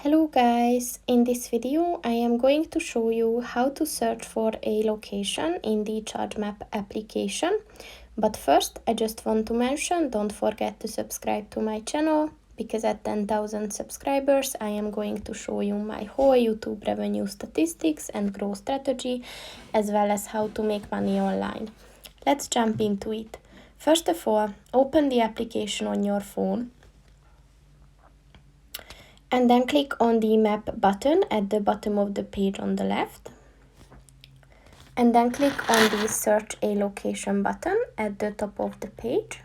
Hello guys, in this video I am going to show you how to search for a location in the Chargemap application. But first I just want to mention, don't forget to subscribe to my channel, because at 10,000 subscribers I am going to show you my whole YouTube revenue statistics and growth strategy, as well as how to make money online. Let's jump into it. First of all, open the application on your phone. And then click on the map button at the bottom of the page on the left. And then click on the search a location button at the top of the page.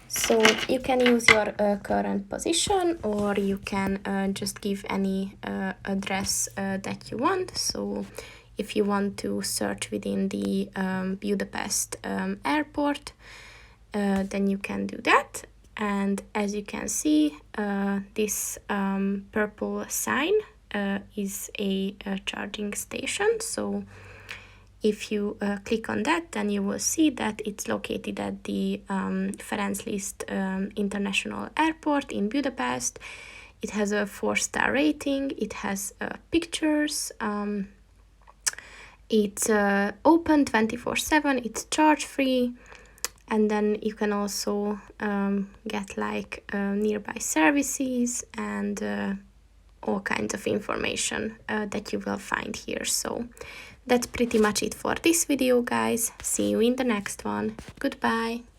So you can use your current position, or you can just give any address that you want. So if you want to search within the Budapest airport, then you can do that. And as you can see, this purple sign is a charging station. So if you click on that, then you will see that it's located at the Ferenc Liszt International Airport in Budapest. It has a 4-star rating. It has pictures. It's open 24/7. It's charge-free. And then you can also get like nearby services and all kinds of information that you will find here. So that's pretty much it for this video, guys. See you in the next one. Goodbye.